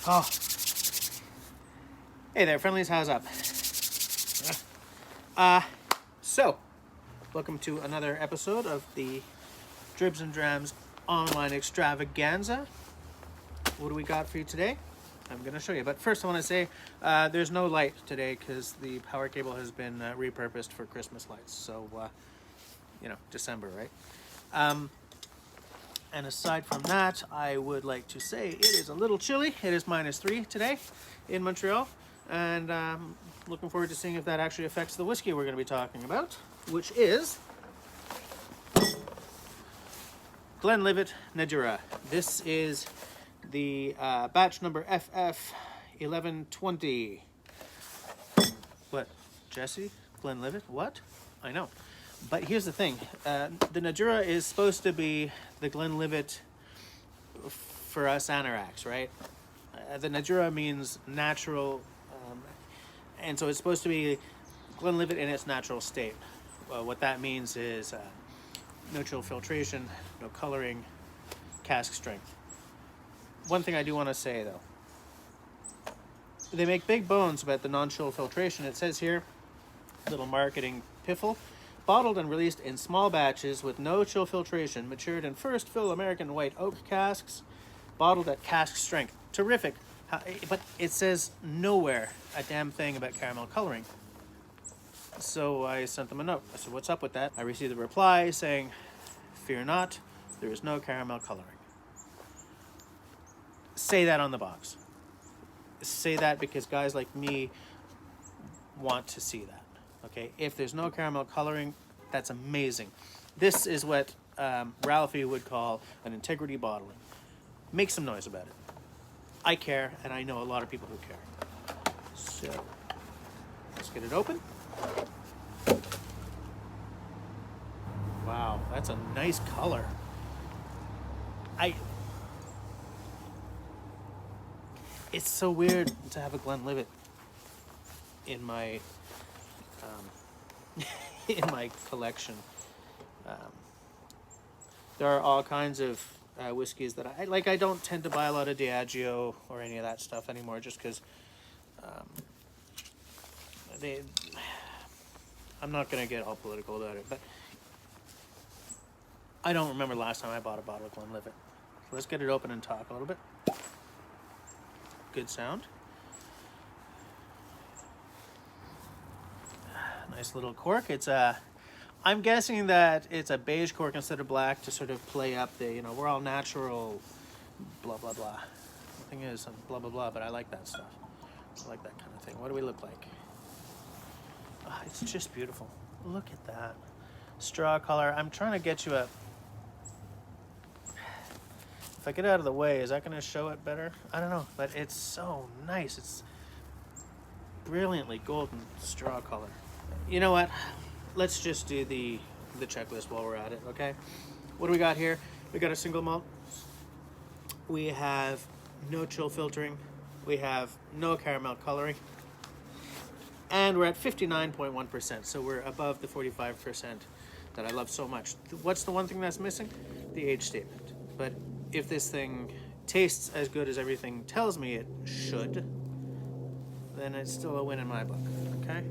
Oh. Hey there, friendlies, how's up? So, welcome to another episode of the Dribs Drams online extravaganza. What do we got for you today? I'm going to show you, but first I want to say there's no light today because the power cable has been repurposed for Christmas lights. So, December, right? And aside from that, I would like to say it is a little chilly. It is -3 today in Montreal. And looking forward to seeing if that actually affects the whiskey we're going to be talking about, which is Glenlivet Nàdurra. This is the batch number FF1120. What, Jesse? Glenlivet? What? I know. But here's the thing. The Nadurra is supposed to be the Glenlivet for us anoraks, right? The Nadurra means natural, and so it's supposed to be Glenlivet in its natural state. What that means is no chill filtration, no coloring, cask strength. One thing I do want to say, though. They make big bones about the non-chill filtration. It says here, little marketing piffle, bottled and released in small batches with no chill filtration, matured in first fill American white oak casks, bottled at cask strength. Terrific. But it says nowhere a damn thing about caramel coloring. So I sent them a note. I said, what's up with that? I received a reply saying, fear not, there is no caramel coloring. Say that on the box. Say that because guys like me want to see that. Okay, if there's no caramel coloring, that's amazing. This is what Ralphie would call an integrity bottling. Make some noise about it. I care, and I know a lot of people who care. So, let's get it open. Wow, that's a nice color. It's so weird to have a Glenlivet in my in my collection. There are all kinds of whiskeys that I like. I don't tend to buy a lot of Diageo or any of that stuff anymore, just because I'm not going to get all political about it, but I don't remember the last time I bought a bottle of Glenlivet. So let's get it open and talk a little bit. Good sound. Nice little cork. It's I'm guessing that it's a beige cork instead of black to sort of play up the, we're all natural, blah, blah, blah. The thing is, blah, blah, blah, but I like that stuff. I like that kind of thing. What do we look like? Oh, it's just beautiful. Look at that. Straw color. I'm trying to get you a... If I get out of the way, is that going to show it better? I don't know, but it's so nice. It's brilliantly golden straw color. You know what? Let's just do the checklist while we're at it, okay? What do we got here? We got a single malt. We have no chill filtering. We have no caramel coloring. And we're at 59.1%, so we're above the 45% that I love so much. What's the one thing that's missing? The age statement. But if this thing tastes as good as everything tells me it should, then it's still a win in my book, okay?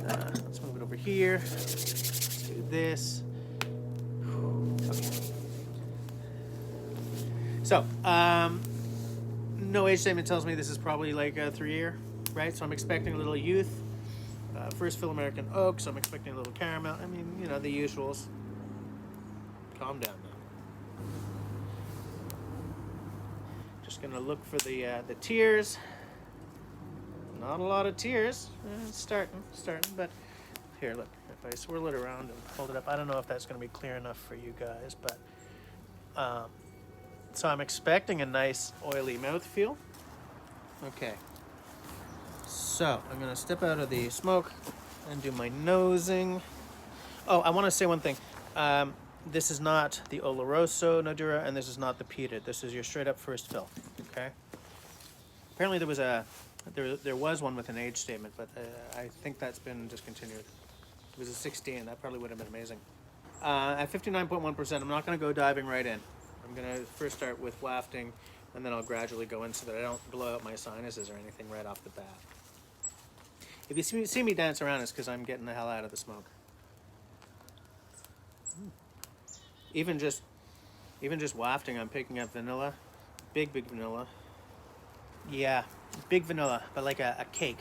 Let's move it over here. Let's do this. Okay. So, no age statement tells me this is probably like a 3-year, right? So I'm expecting a little youth. First fill American oak, so I'm expecting a little caramel. I mean, the usuals. Calm down now. Just gonna look for the tears. Not a lot of tears. It's starting, but here, look. If I swirl it around and hold it up, I don't know if that's going to be clear enough for you guys, but so I'm expecting a nice oily mouthfeel. Okay. So I'm going to step out of the smoke and do my nosing. Oh, I want to say one thing. This is not the Oloroso Nadurra, and this is not the peated. This is your straight up first fill. Okay. Apparently there was one with an age statement, but I think that's been discontinued. It was a 16. That probably would have been amazing. At 59.1%, I'm not going to go diving right in. I'm going to first start with wafting and then I'll gradually go in so that I don't blow out my sinuses or anything right off the bat. If you see me dance around, it's because I'm getting the hell out of the smoke. Even just wafting, I'm picking up vanilla, big vanilla. Yeah, big vanilla, but like a cake,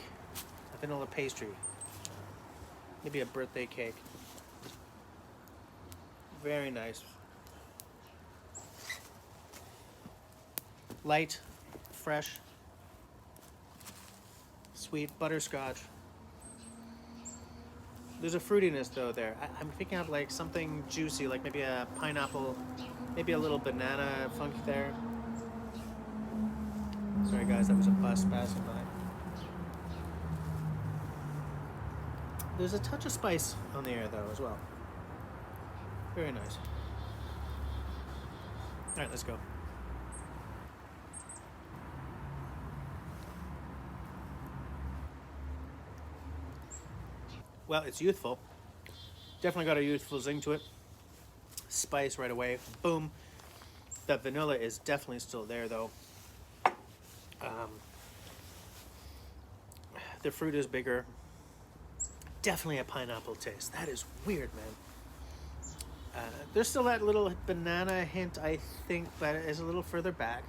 a vanilla pastry. Maybe a birthday cake. Very nice. Light, fresh, sweet butterscotch. There's a fruitiness though there. I'm picking up like something juicy, like maybe a pineapple, maybe a little banana funk there. Sorry guys, that was a bus passing by. There's a touch of spice on the air though as well. Very nice. All right, let's go. Well, it's youthful. Definitely got a youthful zing to it. Spice right away. Boom. That vanilla is definitely still there, though. The fruit is bigger. Definitely a pineapple taste. That is weird, man. There's still that little banana hint, I think, but it's a little further back.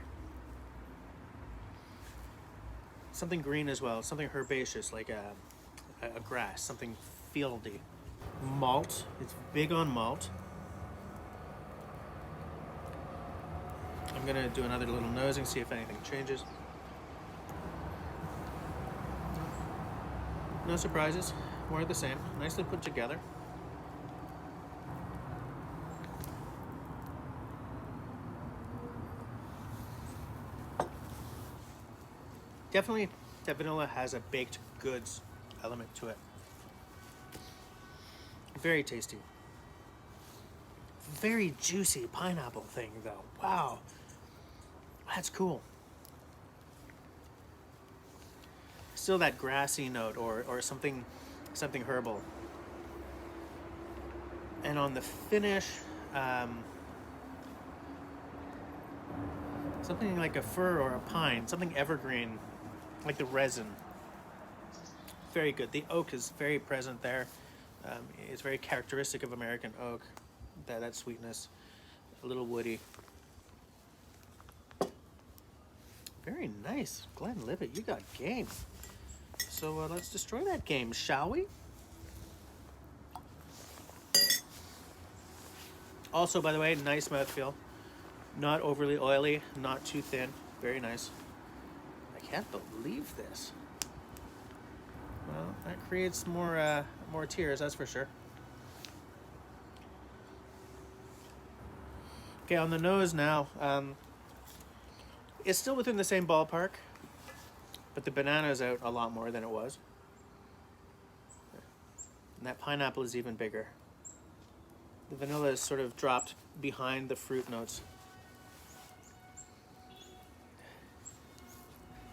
Something green as well. Something herbaceous, like a grass, something fieldy. Malt, it's big on malt. I'm gonna do another little nosing, see if anything changes. No surprises, more of the same, nicely put together. Definitely, that vanilla has a baked goods element to it. Very tasty. Very juicy pineapple thing though. Wow. That's cool. Still that grassy note or something herbal. And on the finish, something like a fir or a pine, something evergreen, like the resin. Very good. The oak is very present there. It's very characteristic of American oak, that sweetness, a little woody. Very nice. Glenlivet, you got game. So let's destroy that game, shall we? Also, by the way, nice mouthfeel. Not overly oily, not too thin. Very nice. I can't believe this. Well, that creates more tears, that's for sure. Okay, on the nose now. It's still within the same ballpark, but the banana is out a lot more than it was. And that pineapple is even bigger. The vanilla is sort of dropped behind the fruit notes.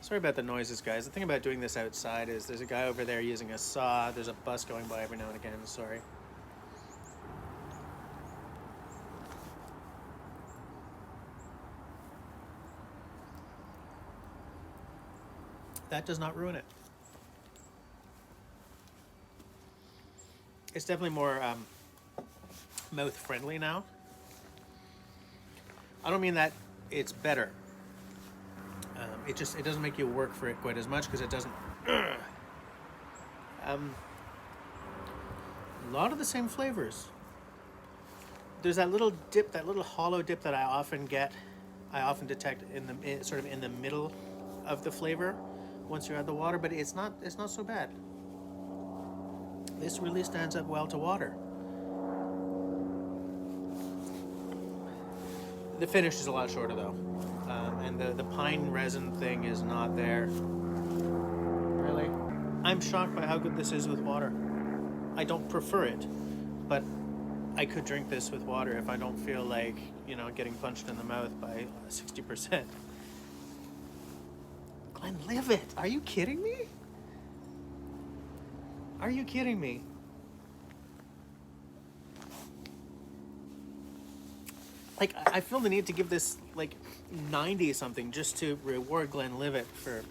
Sorry about the noises, guys. The thing about doing this outside is there's a guy over there using a saw. There's a bus going by every now and again. Sorry. That does not ruin it. It's definitely more mouth friendly now. I don't mean that it's better. It doesn't make you work for it quite as much because it doesn't. A lot of the same flavors. There's that little dip, that little hollow dip that I often detect sort of in the middle of the flavor once you add the water, but it's not so bad. This really stands up well to water. The finish is a lot shorter though. And the pine resin thing is not there. Really? I'm shocked by how good this is with water. I don't prefer it, but I could drink this with water if I don't feel like, getting punched in the mouth by 60%. Glenlivet, are you kidding me? Are you kidding me? Like, I feel the need to give this like 90 something just to reward Glenlivet for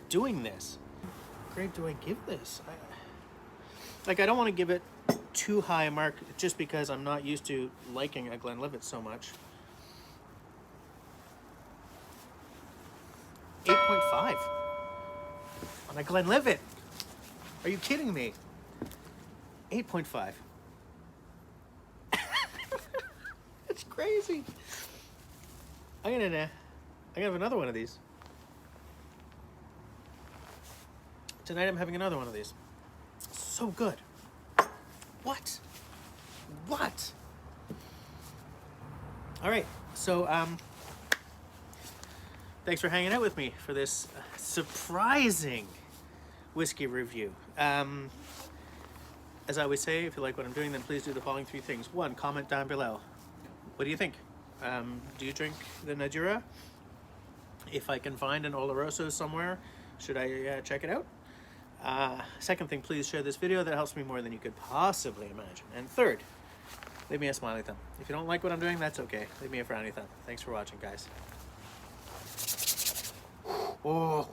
doing this. What grade do I give this? I don't want to give it too high a mark just because I'm not used to liking a Glenlivet so much. 8.5 on a Glenlivet. Are you kidding me? 8.5. It's crazy. I'm gonna have another one of these. Tonight I'm having another one of these. So good. What? What? All right. So thanks for hanging out with me for this surprising whiskey review. As I always say, if you like what I'm doing, then please do the following 3 things. 1, comment down below. What do you think? Do you drink the Nadurra? If I can find an Oloroso somewhere, should I check it out? Second thing, please share this video. That helps me more than you could possibly imagine. And third, leave me a smiley thumb. If you don't like what I'm doing, that's okay. Leave me a frowny thumb. Thanks for watching, guys. Oh.